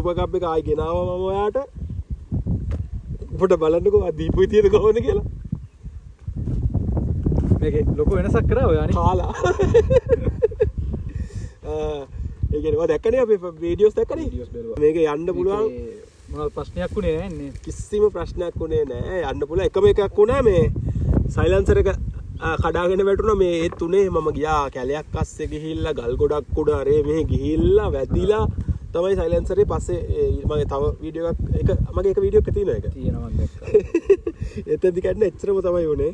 Super කප් එක ආයි ගෙනාවා මම ඔයාට. පොඩ බලන්නකෝ දීපුයි තියෙන කොහොමද කියලා. මේකේ ලොකු වෙනසක් කරා ඔයානේ. කාලා. ඒ කියන්නේ ඔයා දැක්කනේ අපේ වීඩියෝස් දැක්කනේ? වීඩියෝස් බැලුවා. මේක යන්න පුළුවන්. මොනවද ප්‍රශ්නයක් උනේ නැහැ. කිසිම ප්‍රශ්නයක් උනේ නැහැ. යන්න පුළුවන්. එකම එකක් වුණා මේ සයිලන්සර් එක කඩාගෙන වැටුණා. මේ ඒ තුනේ මම ගියා කැලයක් අස්සේ ගිහිල්ලා ගල් ගොඩක් උඩ අරේ මෙහෙ ගිහිල්ලා වැදිලා තමයි සයිලන්සරේ පස්සේ මගේ තව වීඩියෝ එකක් මගේ එක වීඩියෝ එකක් තියෙනවා ඒක. තියෙනවා මම දැක්කා. එතෙන්දි කන්නේ එච්චරම තමයි උනේ.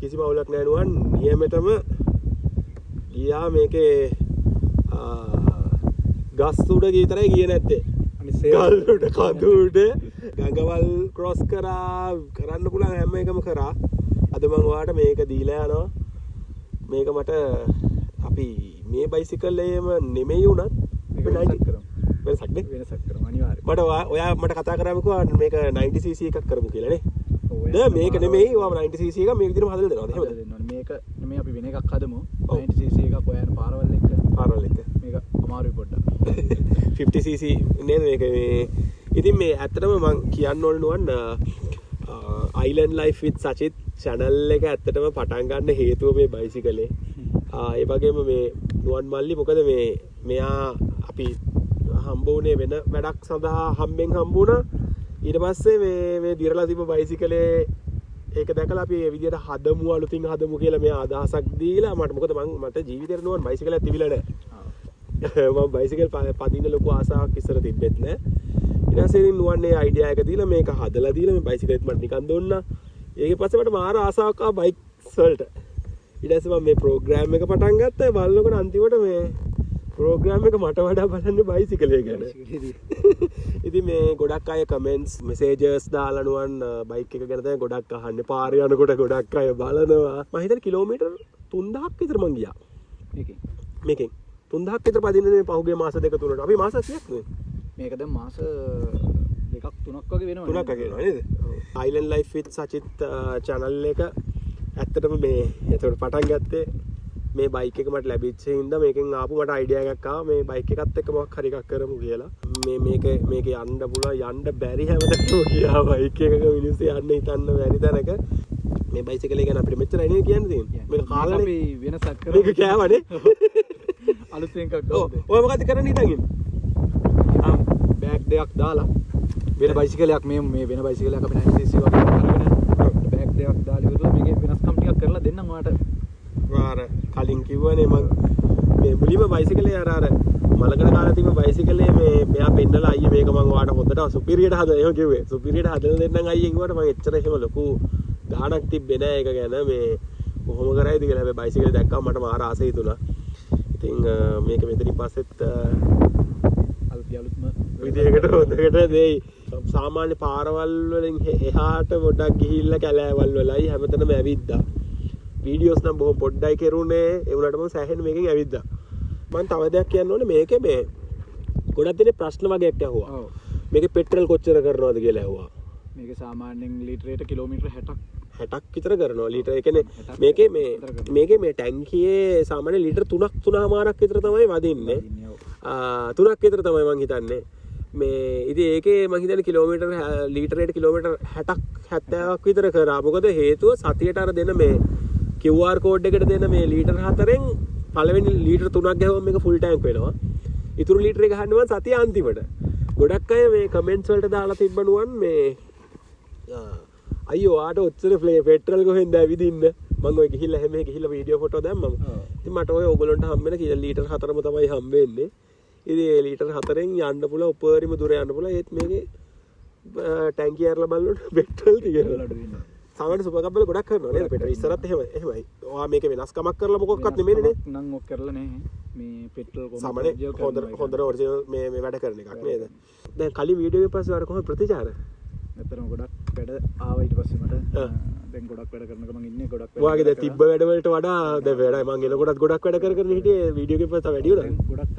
කිසිම අවුලක් නැහැ නුවන් නියමෙටම ගියා මේකේ ගස් උඩ විතරයි ගියේ නැත්තේ. ගල් උඩ කඳු උඩ ගඟවල් ක්‍රොස් කරන්න පුළුවන් හැම එකම කරා. අද මම ඔයාලට මේක දීලා යනවා. මේක මට අපි මේ බයිසිකල් එකේම නෙමෙයි උනත් වෙනසක් කරමු. වෙනසක් නේ? වෙනසක් කරමු අනිවාර්යයෙන්. මට ඔයා මට කතා කරාමකෝ මේක 90cc එකක් කරමු කියලා නේ. නෑ මේක නෙමෙයි ඔයා 90cc එකක් මේ විදිහටම හදලා දෙනවද එහෙමද? මේක නෙමෙයි අපි වෙන එකක් හදමු. 90cc එකක් ඔයාන පාරවල් එක්ක. මේක අමාරුයි පොඩ්ඩක්. 50cc නේද මේක මේ. ඉතින් මේ ඇත්තටම මම කියන්න ඕන නුවන් Island Life with Sachith channel එක ඇත්තටම පටන් ගන්න හේතුව මේ බයිසිකලේ. ඒ වගේම මේ නුවන් මල්ලි මොකද මෙයා අපි හම්බ වුණේ වෙන වැඩක් සඳහා හම්බෙන් හම්බ වුණා. ඊට පස්සේ මේ දිරලා තිබ්බ බයිසිකලේ ඒක දැකලා අපි මේ විදිහට හදමු අලුතින් හදමු කියලා මෙයා අදහසක් දීලා මට මට ජීවිතේට නුවන් බයිසිකලයක් තිබිලා නැහැ. මම බයිසිකල් පදින්න ලොකු ආසාවක් ඉස්සර තිබ්බෙත් නෑ. ඊට පස්සේ ඉතින් නුවන් මේ අයිඩියා එක දීලා මේක හදලා දීලා මේ බයිසිකලෙත් මට නිකන් දුන්නා. ඒකෙන් පස්සේ මට මාර ආසාවක් ආවා බයික්ස් වලට. ඊට පස්සේ මම මේ ප්‍රෝග්‍රෑම් එක පටන් ගත්තා. බලනකොට අන්තිමට මේ ප්‍රෝග්‍රෑම් එක මට වඩා බලන්නේ බයිසිකලේ ගැන. ඉතින් මේ ගොඩක් අය කමෙන්ට්ස් මෙසේජස් දාලා නුවන් බයික් එක ගැන තමයි ගොඩක් අහන්නේ. පාරේ යනකොට ගොඩක් අය බලනවා. මම හිතන්නේ කිලෝමීටර් 3000ක් විතර මං ගියා. මේකෙන් 3000ක් විතර පදින්නේ මේ පහුගිය මාස දෙක තුනට. අපි මාස කීයක් නේ? මේක දැන් මාස දෙකක් තුනක් වගේ වෙනවා. තුනක් වගේ වෙනවා නේද? Island Life with Sachith channel එක ඇත්තටම මේ ඒතකොට පටන් ගත්තේ මේ බයික් එක මට ලැබිච්ච හින්දා මේකෙන් ආපු මට අයිඩියා එකක් ආවා මේ බයික් එකත් එක්ක මොකක් හරි එකක් කරමු කියලා. මේක යන්න පුළුවන් යන්න බැරි හැමතැනම ගියා බයික් එකක මිනිස්සු යන්න හිතන්න බැරි තැනක මේ බයිසිකලේ ගැන අපිට මෙච්චරයි නේ කියන්න තියෙන්නේ. මේක කාලේ අපි වෙනසක් කරා. මේක කෑවනේ. අලුත් එකක් ගමු. ඔය මොකද කරන්න හිතන් ඉන්නේ? බෑග් දෙකක් දාලා වෙන බයිසිකලයක් මේ වෙන බයිසිකලයක් අපි 90cc වගේ අරගෙන බෑග් දෙකක් දාලා ඉවරලා මේකේ වෙනස්කම් ටිකක් කරලා දෙන්නම් ඔයාලට. අර කලින් කිව්වනේ මම මේ මුලින්ම බයිසිකලේ අර මලකඩ කාලා තිබ්බ බයිසිකලේ මෙයා පෙන්නලා අයියේ මේක මම ඔයාලට හොඳට සුපිරියට හදලා එහෙම කිව්වේ. සුපිරියට හදලා දෙන්නම් අයියේ කිව්වට මම එච්චර එහෙම ලොකු ගාණක් තිබ්බේ නෑ ඒක ගැන මේ කොහොම කරයිද කියලා. හැබැයි බයිසිකලේ දැක්කම මට මාර ආසයි තුණා. ඉතින් මේක මෙතනින් පස්සෙත් අලුත්ම විදියකට හොඳකට දෙයි. සාමාන්‍ය පාරවල් වලින් එහාට පොඩක් ගිහිල්ලා කැලෑවල් වලයි හැමතැනම ඇවිද්දා. වීඩියෝස් නම් බොහොම පොඩ්ඩයි කරුනේ. ඒ වුණාට මම සෑහෙන මේකෙන් ඇවිද්දා. මම තව දෙයක් කියන්න ඕනේ මේකේ මේ ගොඩක් දෙනේ ප්‍රශ්න වගේක් ඇහුවා. මේකේ පෙට්‍රල් කොච්චර කරනවද කියලා ඇහුවා. මේක සාමාන්‍යයෙන් ලීටරයට කිලෝමීටර 60ක් විතර කරනවා. ලීටර ඒ කියන්නේ මේකේ මේ ටැංකියේ සාමාන්‍ය ලීටර 3.5ක් විතර තමයි වදින්නේ. 3ක් විතර තමයි මං හිතන්නේ. මේ ඉතින් ඒකේ මං හිතන්නේ කිලෝමීටර ලීටරයට කිලෝමීටර 60ක් 70ක් විතර කරා. මොකද හේතුව සතියට අර දෙන මේ QR කෝඩ් එකට දෙන මේ ලීටර 4න් පළවෙනි ලීටර 3ක් ගහුවම මේක ෆුල් ටැංක් වෙනවා. ඉතුරු ලීටර එක ගහන්න මං සතිය අන්තිමට. ගොඩක් අය මේ කමෙන්ට්ස් වලට දාලා තිබ්බනුවන් මේ අයියෝ ආට ඔච්චර පෙට්‍රල් කොහෙන්ද ඇවිදින්න මම ඔය ගිහිල්ලා හැම ගිහිල්ලා වීඩියෝ ෆොටෝ දැම්මම. ඉතින් මට ඔය ඕගොල්ලන්ට හම්බෙන කීය ලීටර් 4ම තමයි හම්බෙන්නේ. ඉතින් ඒ ලීටර් 4න් යන්න පුළුවන් උපරිම දුර යන්න පුළුවන්. ඒත් මේකේ ටැංකිය අරලා බලනකොට පෙට්‍රල් තියෙනවා. සාමාන්‍ය සුපර් කප් වල ගොඩක් කරනවා නේද පෙට්‍රල් ඉස්සරත් එහෙමයි. ඔයා මේක වෙනස්කමක් කරලා මොකක්වත් නෙමෙයි නේ. නම් ඔක් කරලා නැහැ. මේ පෙට්‍රල් කොහොමද සාමාන්‍ය හොඳ ඔරිජිනල් මේ වැඩ කරන එකක් නේද. දැන් කලින් වීඩියෝ එකේ පස්සේ අර කොහොමද ප්‍රතිචාර? ඇත්තටම ගොඩක් වැඩ ආවා ඊට පස්සේ මට දැන් ගොඩක් වැඩ කරනක මම ඉන්නේ ගොඩක් වැඩ. ඔයාගේ දැන් තිබ්බ වැඩ වලට වඩා දැන් වැඩ මම එනකොටත් ගොඩක් වැඩ කර හිටියේ වීඩියෝ එකේ පස්සේ වැඩි වුණා. ගොඩක්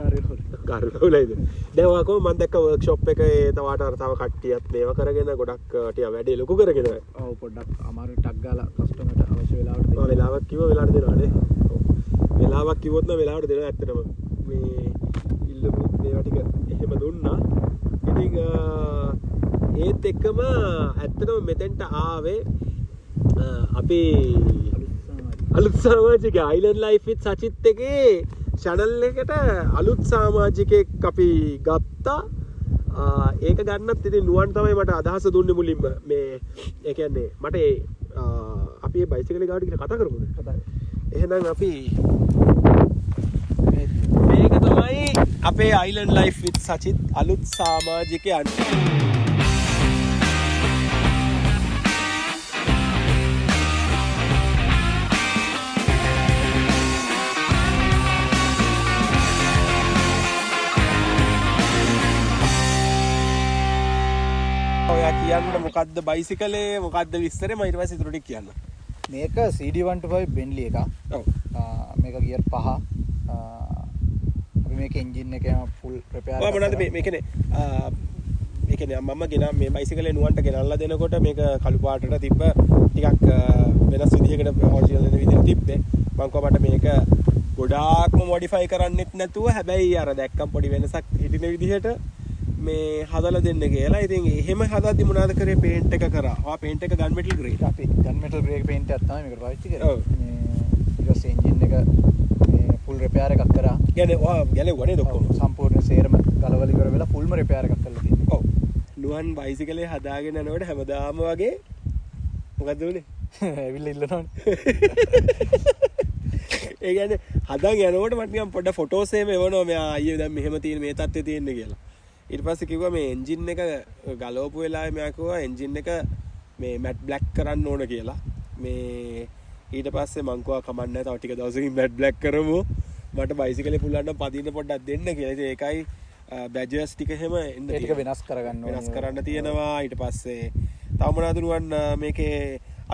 කාර්යවලයිද. දැන් ඔයා කොහොමද මම දැක්ක වර්ක්ෂොප් එකේ තවට අර තව කට්ටියත් මේවා කරගෙන ගොඩක් ටික වැඩේ ලොකු කරගෙන. ඔව් පොඩ්ඩක් අමාරු ටක් ගාලා කස්ටමර්ට අවශ්‍ය වෙලාවට දෙන්න. වෙලාවක් කිව්ව වෙලාවට දෙනවා නේ. වෙලාවක් කිව්වොත් නම් වෙලාවට දෙනවා ඇත්තටම. මේ ඉල්ලපු මේවා ටික එහෙම දුන්නා. ඊට ඉතින් ඒත් එක්කම ඇත්තටම මෙතෙන්ට ආවේ අපි අලුත් සමාජික Island Life with Sachith එකේ channel එකට අලුත් සමාජිකයෙක් අපි ගත්තා. ඒක ගන්නත් ඉතින් නුවන් තමයි මට අදහස දුන්නේ මුලින්ම. මේ ඒ කියන්නේ මට අපි මේ බයිසිකල් ගාවට ගිහලා කතා කරමුද? කතා. එහෙනම් අපි මේක තමයි අපේ Island Life with Sachith අලුත් සමාජිකයන්. කියන්න මොකද්ද බයිසිකලේ මොකද්ද විස්තරේ මම ඊට පස්සේ ඉතුරු ටික කියන්න. මේක CD125 Bentley එකක්. ඔව්. මේක ගියර් 5. අපි මේක එන්ජින් එකම ෆුල් රිපෙයාර් කරලා. මොනවද මේ කියන්නේ මේ කියන්නේ මම ගෙන මේ බයිසිකලේ නුවන්ට ගෙනල්ලා දෙනකොට මේක කළු පාටට තිබ්බ ටිකක් වෙනස් විදිහකට ඔරිජිනල් වෙන විදිහට තිබ්බේ. මම කොහොමද මේක ගොඩාක්ම මොඩිෆයි කරන්නෙත් නැතුව හැබැයි අර දැක්කම් පොඩි වෙනසක් හිටින විදිහට මේ හදලා දෙන්න කියලා. ඉතින් එහෙම හදද්දි මොනවද කරේ පේන්ට් එක කරා. ආ පේන්ට් එක ගන් මෙටල් ග්‍රේ. අපි ගන් මෙටල් ග්‍රේ පේන්ට් එකක් තමයි මේකට පාවිච්චි කරේ. ඔව්. මේ ඊට පස්සේ එන්ජින් එක මේ ෆුල් රිපෙයාර් එකක් කරා. ගැලෙව්වනේ ඔක්කොම. සම්පූර්ණ සේරම ගලවල ඉවර වෙලා ෆුල්ම රිපෙයාර් එකක් කරලා තියෙනවා. ඔව්. නුවන් බයිසිකලේ හදාගෙන යනකොට හැමදාම වගේ මොකද්ද උනේ? ඇවිල්ලා ඉල්ලනවනේ. ඒ කියන්නේ හදන් යනකොට මට නිකන් පොඩ්ඩක් ෆොටෝස් එහෙම එවනවා මෙයා අයියේ දැන් මෙහෙම තියෙන මේ තත්ත්වේ තියෙන්නේ කියලා. ඊට පස්සේ කිව්වා මේ එන්ජින් එක ගලවපු වෙලාවේ මෙයා කිව්වා එන්ජින් එක මේ මැට් බ්ලැක් කරන්න ඕන කියලා. මේ ඊට පස්සේ මං කිව්වා කමක් නැහැ තව ටික දවසකින් මැට් බ්ලැක් කරමු. මට බයිසිකලේ පුළුවන් නම් පදින්න පොඩ්ඩක් දෙන්න කියලා. ඉතින් ඒකයි බැජර්ස් ටික එහෙම එන්න ඒ ටික වෙනස් කරගන්න ඕනේ. වෙනස් කරන්න තියෙනවා. ඊට පස්සේ තව මොනවද නුවන් මේකේ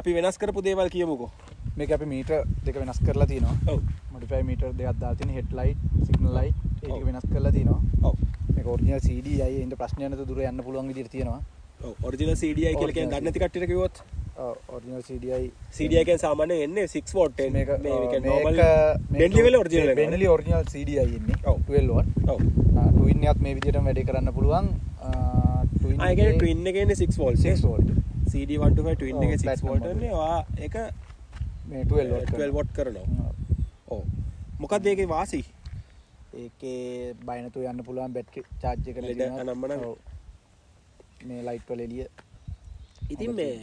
අපි වෙනස් කරපු දේවල් කියමුකෝ. මේක අපි මීටර් දෙක වෙනස් කරලා තිනවා. ඔව්. මොඩිෆයි මීටර් දෙකක් දාලා තියෙන හෙඩ් ලයිට්, සිග්නල් ලයිට් ඒක වෙනස් කරලා තිනවා. ඔව්. මේක ඔරිජිනල් CD අය ඉන්න ප්‍රශ්නයක් නැතුව දුර යන්න පුළුවන් විදිහට තියෙනවා. ඔව් ඔරිජිනල් CDI කියලා කියන්නේ දන්නේ නැති කට්ටියට කිව්වොත් ඔව් ඔරිජිනල් CDI කියන්නේ සාමාන්‍යයෙන් එන්නේ 6 වෝල්ට් එක. මේක නෝමල් Bentley වල ඔරිජිනල් එක. Bentley ඔරිජිනල් CDI ඉන්නේ. ඔව් 12 watt. ඔව්. ට්වින් එකත් මේ විදිහටම වැඩේ කරන්න පුළුවන්. ට්වින් එකේ ට්වින් එකේ ඉන්නේ 6 වෝල්ට්. 6 වෝල්ට්. CD125 ට්වින් එකේ 6 වෝල්ට් එන්නේ. ඔයා ඒක මේ 12 වෝට් කරනවා. ඔව්. මොකක්ද ඒකේ වාසි? ඒකේ බය නැතුව යන්න පුළුවන් බැටරි charge එක නම්මන. ඔව්. මේ ලයිට් වල එළිය. ඉතින් මේ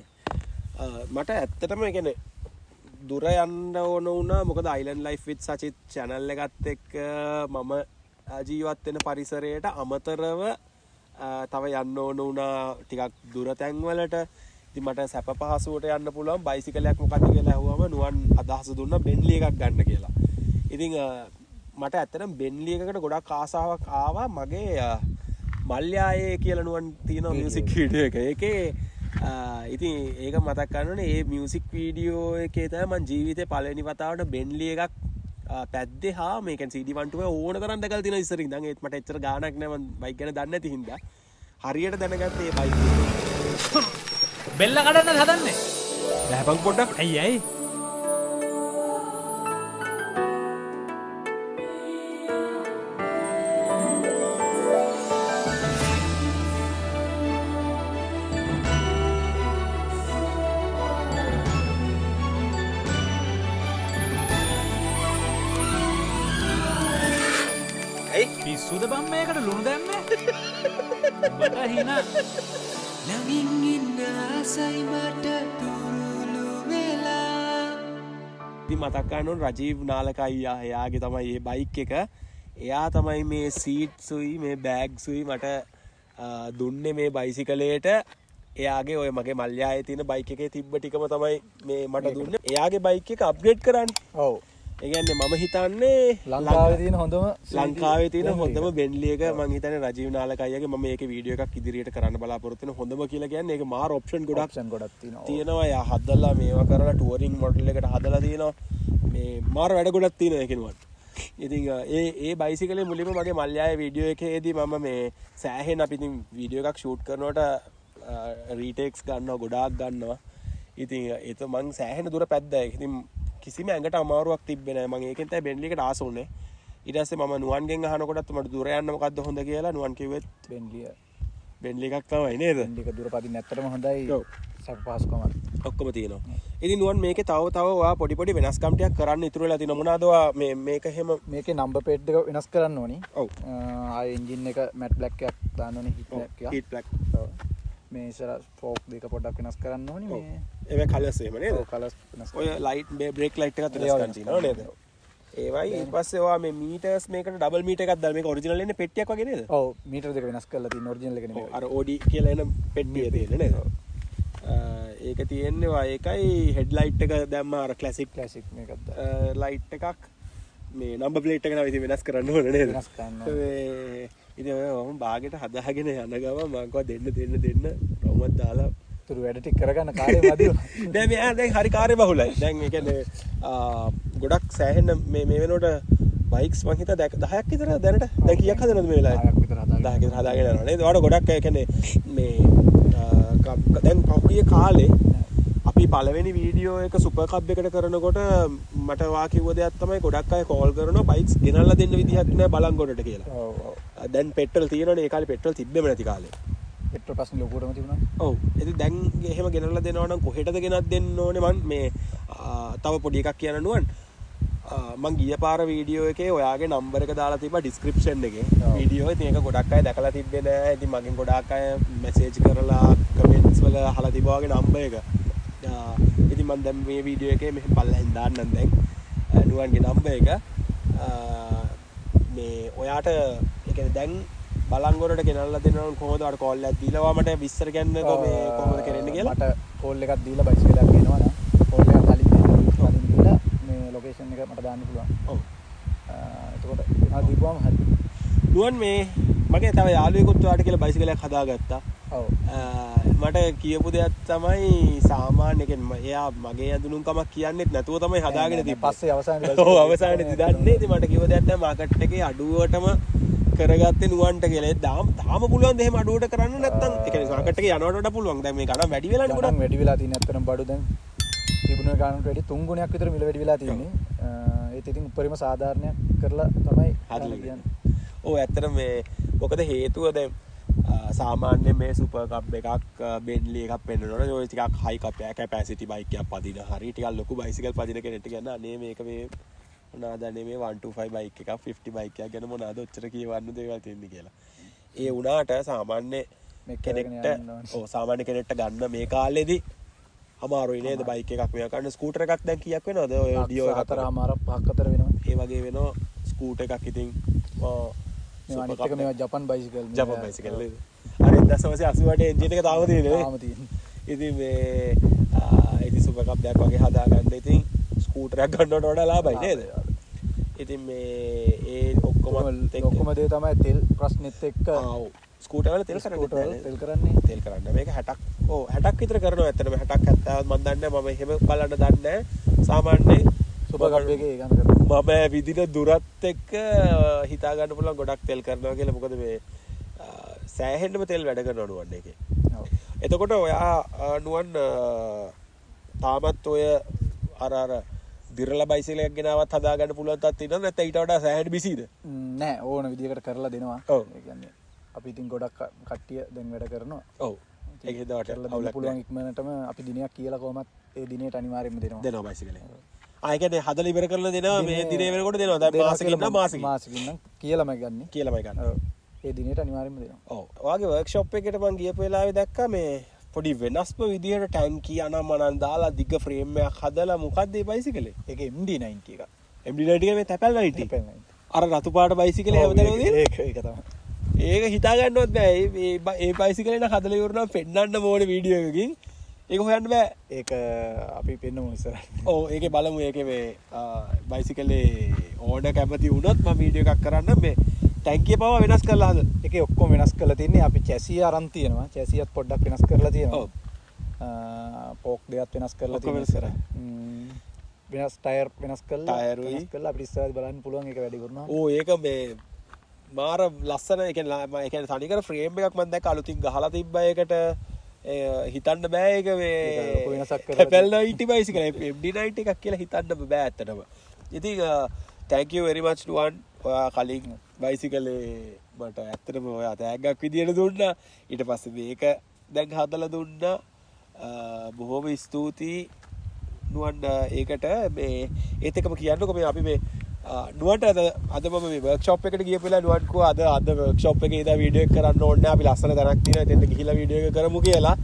මට ඇත්තටම ඒ කියන්නේ දුර යන්න ඕන වුණා. මොකද Island Life with Sachith channel එකත් එක්ක මම ජීවත් වෙන පරිසරයට අමතරව තව යන්න ඕන වුණා ටිකක් දුර තැන් වලට. ඉතින් මට සැප පහසුවට යන්න පුළුවන් බයිසිකලයක් මොකක්ද කියලා අහුවම නුවන් අදහස දුන්නා Bentley එකක් ගන්න කියලා. ඉතින් මට ඇත්තටම Bentley එකකට ගොඩක් ආසාවක් ආවා. මගේ මල්යායේ කියලා නුවන් තියෙන මියුසික් වීඩියෝ එක. ඒකේ ඉතින් ඒක මතක් කරනෝනේ මේ මියුසික් වීඩියෝ එකේ තමයි මම ජීවිතේ පළවෙනි වතාවට Bentley එකක් පැද්දේ හා මේකෙන් CD125 ඕන තරම් දැකලා තියෙනවා ඉස්සරින්. දැන් ඒත් මට එච්චර ගාණක් නෑ මම බයික් ගැන දන්නේ නැති හින්දා. හරියට දැනගත්තේ මේ බයික් එක. බෙල්ල කඩන්න හදන්නේ. දැහපන් පොඩ්ඩක්. ඇයි? පිස්සුද බම් මේකට ලුණු දැම්මේ? ඔබට හිනා. ළඟින් ඉන්න ආසයි මට දුරුළු වෙලා. ඉතින් මතක් ගන්න ඕන රජීව් නාලක අයියා. එයාගේ තමයි මේ බයික් එක. එයා තමයි මේ සීට්සුයි මේ බෑග්සුයි මට දුන්නේ මේ බයිසිකලේට. එයාගේ ඔය මගේ මල්යායේ තියෙන බයික් එකේ තිබ්බ ටිකම තමයි මේ මට දුන්නේ. එයාගේ බයික් එක අප්ග්‍රේඩ් කරන්නේ. ඔව්. ඒ කියන්නේ මම හිතන්නේ ලංකාවේ තියෙන හොඳම Bentley එක මම හිතන්නේ රජීව් නාලක අයියාගේ මම මේකේ වීඩියෝ එකක් ඉදිරියට කරන්න බලාපොරොත්තු වෙන හොඳම කියලා කියන්නේ ඒක මාර ඔප්ෂන් ගොඩක් තියෙනවා. එයා හදලා මේවා කරලා ටුවරින් මොඩල් එකට හදලා තියෙනවා. මේ මාර වැඩ ගොඩක් තියෙනවා ඒකෙනුවත්. ඉතින් ඒ බයිසිකලේ මුලින්ම මගේ මල්යායේ වීඩියෝ එකේදී මම මේ සෑහෙන අපි ඉතින් වීඩියෝ එකක් ෂූට් කරනකොට රීටේක්ස් ගන්නවා ගොඩාක් ගන්නවා. ඉතින් ඒක මං සෑහෙන දුර පැද්දා. ඉතින් කිසිම ඇඟට අමාරුවක් තිබ්බේ නැහැ. මම ඒකෙන් තමයි Bentley එකට ආස උනේ. ඊට පස්සේ මම නුවන්ගෙන් අහනකොටත් මට දුර යන්න මොකද්ද හොඳ කියලා නුවන් කිව්වෙත් Bentley. බෙන්ලි එකක් තමයි නේද? මේක දුර පදින්න ඇත්තටම හොඳයි. ඔව්. සැප පහසුකමක්. ඔක්කොම තියෙනවා. ඉතින් නුවන් මේකේ තව ඔයා පොඩි පොඩි වෙනස්කම් ටිකක් කරන්න ඉතුරු වෙලා තියෙනවා. මොනවාද ඔයා මේක එහෙම මේකේ නම්බර් ප්ලේට් එක වෙනස් කරන්න ඕනි. ඔව්. ආයේ එන්ජින් එක මැට් බ්ලැක් එකක් දාන්න ඕනි හිට් බ්ලැක් එකක්. Heat black. ඔව්. මේ ඉස්සර ස්පෝක් දෙක පොඩ්ඩක් වෙනස් කරන්න ඕනි මේ. ඒක කලර්ස් එහෙම නේද? ඔව් කලර්ස් වෙනස් ඔය ලයිට් බ්‍රේක් ලයිට් එකත් වෙනස් කරන්න තියෙනවා නේද? ඒවයි ඊට පස්සේ ඔයා මේ මීටර්ස් මේකට ඩබල් මීටර් එකක් දාලා මේක ඔරිජිනල් එන්නේ පෙට්ටියක් වගේ නේද? ඔව් මීටර් දෙක වෙනස් කරලා තියෙන ඔරිජිනල් එක නෙමෙයි. අර OD කියලා එන පෙට්ටිය තියෙන්නේ නේද? ඒක තියෙන්නේ ඔය ඒකයි හෙඩ් ලයිට් එක දැම්ම අර ක්ලාසික් මේකත් ලයිට් එකක් මේ නම්බර් ප්ලේට් එක නම් ඉතින් වෙනස් කරන්න ඕනේ නේද? වෙනස් කරන්න ඕනේ. ඉතින් ඔය බාගෙට හදාගෙන යන ගම මම කව දෙන්න රවුමක් දාලා තුරු වැඩ ටික කරගන්න කාර්යය මදිව. දැන් මෙයා දැන් හරි කාර්ය බහුලයි. දැන් ඒ කියන්නේ ගොඩක් සෑහෙන මේ වෙනකොට බයික්ස් මං හිතා 10ක් විතර දැනට දැන් කීයක් හදනවද මේ වෙලාවේ? 10ක් විතර හදාගෙන. 10ක් විතර හදාගෙන යනවා නේද? ඔයාලා ගොඩක් ඒ කියන්නේ මේ දැන් පහුගිය කාලේ අපි පළවෙනි වීඩියෝ එක සුපර් කප් එකට කරනකොට මට වා කිව්ව දෙයක් තමයි ගොඩක් අය කෝල් කරනවා බයික්ස් ගෙනල්ලා දෙන්න විදිහක් නෑ බලංගොඩට කියලා. ඔව් ඔව්. දැන් පෙට්‍රල් තියෙනවනේ ඒ කාලේ පෙට්‍රල් තිබ්බෙම නැති කාලේ. පෙට්‍රල් ප්‍රශ්න ලොකුටම තිබුණා. ඔව්. ඉතින් දැන් එහෙම ගෙනල්ලා දෙනවා නම් කොහෙටද ගෙනත් දෙන්න ඕනේ මං මේ තව පොඩි එකක් කියන්න නුවන්. මං ගිය පාර වීඩියෝ එකේ ඔයාගේ නම්බර් එක දාලා තිබ්බා ඩිස්ක්‍රිප්ෂන් එකේ වීඩියෝ. ඉතින් ඒක ගොඩක් අය දැකලා තිබ්බේ නෑ. ඉතින් මගෙන් ගොඩක් අය මැසේජ් කරලා කමෙන්ට්ස් වල අහලා තිබ්බා වගේ නම්බර් එක. ඉතින් මම දැන් මේ වීඩියෝ එකේ මෙහෙම පල්ලෙන් දාන්නම් දැන් නුවන්ගේ නම්බර් එක. මේ ඔයාට ඒ කියන්නේ දැන් බලංගොඩට ගෙනල්ලා දෙනවා කොහොමද අර කෝල් එකක් දීලා මට විස්තර කියන්නකෝ මේ කොහොමද කරන්නේ කියලා. මට කෝල් එකක් දීලා බයිසිකලයක් ගෙනවා නම් කෝල් එකක් කලින් දීලා මේ ලොකේෂන් එක මට දාන්න පුළුවන්. ඔව්. එතකොට මම දීපුවම හරි. නුවන් මේ මගේ තව යාළුවෙකුත් ඔයාට කියලා බයිසිකලයක් හදාගත්තා. ඔව්. මට කියපු දෙයක් තමයි සාමාන්‍ය කියන්නේ එයා මගේ ඇඳුනුම්කමක් කියන්නෙත් නැතුව තමයි හදාගෙන තිබ්බේ. පස්සේ අවසානයේ ඔව් අවසානයේ දිදන්නේ. ඉතින් මට කිව්ව දෙයක් තමයි මාකට් එකේ අඩුවටම කරගත්තේ නුවන්ට කියලා. තාම පුළුවන් ද එහෙම අඩුවට කරන්න නැත්නම් ඒ කියන්නේ මාකට් එකේ යනවට වඩා පුළුවන්. දැන් මේ ගණන් වැඩි වෙලානේ ගොඩක්. වැඩි වෙලා තියෙන ඇත්තටම බඩු දැන් තිබුණ ගානට වැඩි 3 ගුණයක් විතර මිල වැඩි වෙලා තියෙන්නේ. ඒත් ඉතින් උපරිම සාධාරණයක් කරලා තමයි හදලා කියන්නේ. ඔව් ඇත්තටම මේ මොකද හේතුව දැන් සාමාන්‍ය මේ සුපර් කප් එකක් බෙන්ලි එකක් පෙන්නනකොට ඔය ටිකක් හයි කැපැසිටි බයික් එකක් පදින හරි ටිකක් ලොකු බයිසිකල් පදින කෙනෙක්ට කියන්න අනේ මේක මේ මොනවාද අනේ මේ 125 බයික් එකක් 50 බයික් එකක් ගැන මොනවාද ඔච්චර කියවන්න දේවල් තියෙන්නේ කියලා. ඒ වුණාට සාමාන්‍ය කෙනෙක්ට ඔව් සාමාන්‍ය කෙනෙක්ට ගන්න මේ කාලෙදී අමාරුයි නේද බයික් එකක් මෙයා ගන්න. ස්කූටර් එකක් දැන් කීයක් වෙනවද ඔය ඩියෝ එකක් 4.5 4 වෙනවා. ඒ වගේ වෙනවා ස්කූටර් එකක් ඉතින් මේ අනිත් එක මේවා ජපන් බයිසිකල්. ජපන් බයිසිකල් නේද? අර 1988 එන්ජින් එක තාම තියෙන්නේ. තාම තියෙන්නේ. ඉතින් මේ ඉතින් සුපර් කප් දෙයක් වගේ හදාගන්න ඉතින් ස්කූටරයක් ගන්නවට වඩා ලාභයි නේද? ඉතින් මේ ඒ ඔක්කොම දේ තමයි තෙල් ප්‍රශ්නෙත් එක්ක. ඔව් ස්කූටර් වල තෙල් කරන්නේ තෙල් කරන්නේ. තෙල් කරන්න මේක 60ක් 60ක් විතර කරනවා ඇත්තටම 60ක් 70ක් මම දන්නේ මම එහෙම බලන්න දන්නේ නැහැ. සාමාන්‍යයෙන් සුපර් කප් එකේ ගන්න කරනවා. මම විදින දුරත් එක්ක හිතා ගන්න පුළුවන් ගොඩක් තෙල් කරනවා කියලා. මොකද මේ සෑහෙන්නම තෙල් වැඩ කරනවා නුවන් එකේ. ඔව්. එතකොට ඔයා නුවන් තාමත් ඔය අර දිරලා බයිසිකලයක් ගෙනාවත් හදාගන්න පුළුවන් තත් තියෙනවද නැත්නම් ඊට වඩා සෑහෙන්න බිසිද? නෑ ඕන විදිහකට කරලා දෙනවා. ඔව්. ඒ කියන්නේ අපි ඉතින් ගොඩක් කට්ටිය දැන් වැඩ කරනවා. ඔව්. ඒක හිතාවට අවුලක් පුළුවන් ඉක්මනටම අපි දිනයක් කියලා කොහමත් ඒ දිනේට අනිවාර්යයෙන්ම දෙනවා. දෙනවා බයිසිකලේ. ආ ඒ කියන්නේ හදලා ඉවර කරලා දෙනවා මේ දිනේ වෙනකොට දෙනවා. දැන් මාසෙකින් නම් මාසෙකින් නම් කියලාමයි ගන්නෙ. කියලාමයි ගන්න. ඔව්. ඒ දිනේට අනිවාර්යයෙන්ම දෙනවා. ඔව්. ඔයාගේ වර්ක්ෂොප් එකට මම ගියපු වෙලාවේ දැක්කා මේ පොඩි වෙනස්ම විදියට ටැන්කිය අනම්මනන් දාලා දිග ෆ්‍රේම් එකක් හදලා මොකද්ද මේ බයිසිකලේ? ඒක MD90 එක. MD90 මේ තැපැල් 90. තැපැල් 90. අර රතු පාට බයිසිකලේ හැමදේම තියෙන. ඒක තමයි. ඒක හිතා ගන්නවත් බෑ. ඒ බයිසිකලේ නම් හදලා ඉවරනවා පෙන්නන්න ඕනේ වීඩියෝ එකකින්. ඒක හොයන්න බෑ. ඒක අපි පෙන්නමු ඉස්සරහ. ඔව් ඒකේ බලමු ඒකේ මේ බයිසිකලේ ඕඩර් කැමති වුණොත් මම වීඩියෝ එකක් කරන්න මේ ටැන්කිය පව වෙනස් කරලා හදලා. ඒකේ ඔක්කොම වෙනස් කරලා තින්නේ අපි චැසිය අරන් තියෙනවා. චැසියත් පොඩ්ඩක් වෙනස් කරලා තියෙනවා. ඔව්. පෝක් දෙකත් වෙනස් කරලා තියෙනවා ඉස්සරහ. වෙනස් ටයර් වෙනස් කරලා ටයරුයි කරලා අපිට ඉස්සරහට බලන්න පුළුවන් ඒක වැඩි කරනවා. ඕ ඒක මේ මාර ලස්සන ඒ කියන්නේ තනිකර ෆ්‍රේම් එකක් මම දැක්ක අලුතින් ගහලා තිබ්බා ඒකට හිතන්න බෑ ඒක මේ වෙනසක් කරලා පැල් 90 බයිසිකල් MD90 එකක් කියලා හිතන්න බෑ ඇත්තටම. ඉතින් thank you very much නුවන්. ඔයා කලින් බයිසිකලේ මට ඇත්තටම ඔයා තෑග්ගක් විදියට දුන්නා. ඊට පස්සේ මේක දැන් හදලා දුන්නා. බොහොම ස්තුතියි නුවන් ඒකට මේ ඒත් එකම කියන්නකො මේ අපි මේ නුවන්ට අද මම මේ වර්ක්ෂොප් එකට ගියපු වෙලාව නුවන් කිව්වා අද වර්ක්ෂොප් එකේ ඉඳලා වීඩියෝ එක කරන්න ඕනේ නැහැ. අපි ලස්සන තැනක් තියෙනවා. එතෙන්ට ගිහිල්ලා වීඩියෝ එක කරමු කියලා.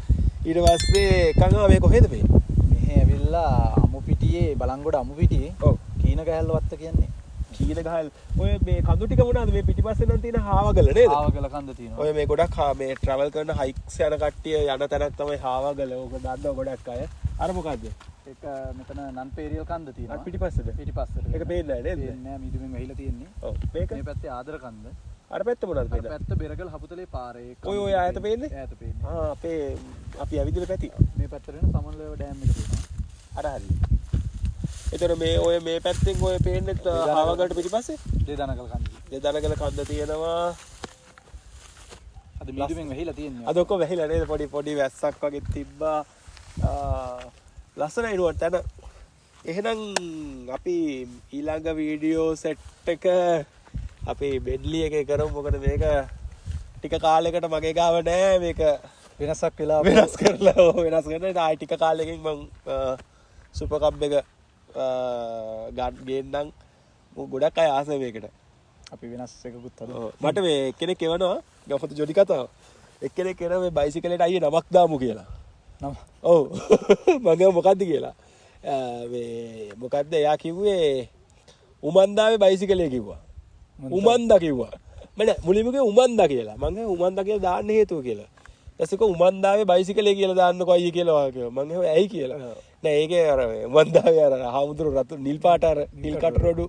ඊට පස්සේ කංගා මේ කොහෙද මේ? මෙහෙ ඇවිල්ලා අමුපිටියේ බලංගොඩ අමුපිටියේ. ඔව්. කීන ගහල්ල වත්ත කියන්නේ. කීන ගහල් ඔය මේ කඳු ටික මොනවාද මේ පිටිපස්සේ නම් තියෙන හාවගල නේද? හාවගල කන්ද තියෙනවා. ඔය මේ ගොඩක් මේ ට්‍රැවල් කරන හයික්ස් යන කට්ටිය යන තැනක් තමයි හාවගල. ඕක දන්නවා ගොඩක් අය. අර මොකද්ද? ඒක මෙතන නන් පේරියල් කන්ද තියෙනවා. අර පිටිපස්සේද? පිටිපස්සට. ඒක පේන්නේ නැහැ නේද? පේන්නේ නැහැ මිදුමෙන් වැහිලා තියෙන්නේ. ඔව්. මේක මේ පැත්තේ ආදර කන්ද. අර පැත්ත මොනවද අර පේන්නේ? පැත්ත බෙරගල් හපුතලේ පාරේ. ඔය ඈත පේන්නේ? ඈත පේන්නේ. අපේ අපි ඇවිදින පැති. මේ පැත්තට එන සමන්ලව ඩෑම් එක තියෙනවා. අර හරි. ඒතර මේ ඔය මේ පැත්තෙන් ඔය පේන්නේ හාවගලට පිටිපස්සේ දෙදනකල් කන්ද. දෙදනගල කන්ද තියෙනවා. අද මිදුමෙන් වැහිලා තියෙන්නේ. අද ඔක්කොම වැහිලා නේද? පොඩි වැස්සක් වගේ තිබ්බා. ලස්සනයි නුවන් තැන. එහෙනම් අපි ඊළඟ වීඩියෝ සෙට් එක අපි බෙඩ්ලි එකේ කරමු. මොකද මේක ටික කාලයකට මගේ ගාව නෑ. මේක වෙනසක් වෙලා වෙනස් කරලා වෙනස් කරලා ආයි ටික කාලෙකින් මම සුපර් කප් එක ගේන්නම්. ගොඩක් අය ආස මේකට. අපි වෙනස් එකකුත් හදමු. මට මේ කෙනෙක් එවනවා ගොෆත ජොඩි කතාව. එක්කෙනෙක් එනවා මේ බයිසිකලෙට අයියේ නමක් දාමු කියලා. නම. ඔව්. මම මොකද්ද කියලා. මේ මොකද්ද එයා කිව්වේ උමන්දාවේ බයිසිකලේ කිව්වා. උමන්දා කිව්වා. මම මුලින්ම කිව්වේ උමන්දා කියලා. මම උමන්දා කියලා දාන්න හේතුව කියලා. ඊටසේ කො උමන්දාවේ බයිසිකලේ කියලා දාන්නකො අයියේ කියලා වා කිව්වා. මම ඇයි කියලා. නෑ ඒකේ අර උමන්දාවේ අර හාමුදුරු රතු නිල් පාට අර නිල් කට රොඩු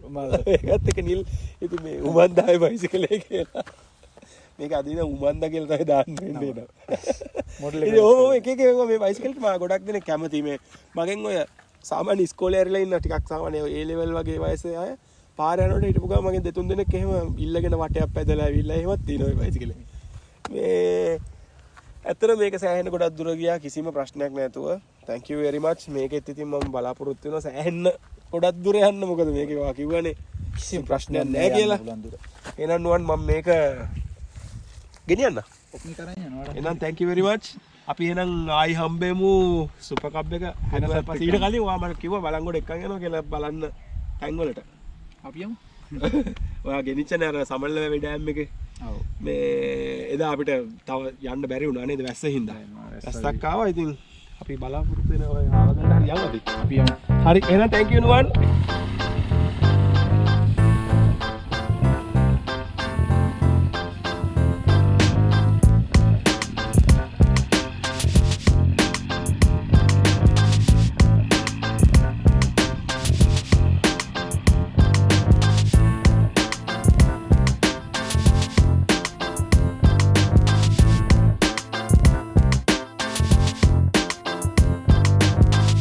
ඒකත් එක නිල් ඉතින් මේ උමන්දාවේ බයිසිකලේ කියලා. මේක අදින උමන්දා කියලා තමයි දාන්න වෙන්නේ නේද? මොඩල් එක. ඔව් එක එක මේ බයිසිකල් මම ගොඩක් දෙනෙක් කැමති මේ මගෙන් ඔය සාමාන්‍ය ඉස්කෝලේ ඇරිලා ඉන්න ටිකක් සාමාන්‍ය A level වගේ වයසේ අය පාර යනකොට හිටපු ගමන් මගෙන් දෙතුන් දෙනෙක් එහෙම ඉල්ලගෙන වටයක් පැදලා ඇවිල්ලා එහෙමත් තියෙනවා මේ බයිසිකලේ. මේ ඇත්තට මේක සෑහෙන ගොඩක් දුර ගියා කිසිම ප්‍රශ්නයක් නැතුව. thank you very much. මේකෙත් ඉතින් මම බලාපොරොත්තු වෙනවා සෑහෙන ගොඩක් දුර යන්න. මොකද මේකේ වා කිව්වනේ කිසිම ප්‍රශ්නයක් නැහැ කියලා. එහෙනම් නුවන් මම මේක ගෙනියන්න. ඔක්නි කරන් යනවා. එහෙනම් thank you very much. අපි එහෙනම් ආයි හම්බෙමු සුපර් කප් එක වෙනසක් පස්සේ ඊට කලින් ඔයා මට කිව්වා බලංගොඩ එක්කන් යනවා කියලා බලන්න ටැන් වලට. අපි යමු. ඔයා ගෙනිච්චනේ අර සමල්ලවැවේ ඩෑම් එකේ. ඔව්. මේ එදා අපිට තව යන්න බැරි වුණා නේද වැස්ස හින්දා. වැස්සක් ආවා. ඉතින් අපි බලාපොරොත්තු වෙන ඔය ආවගන්න හරි යමුද? අපි යමු. හරි එහෙනම් thank you නුවන්.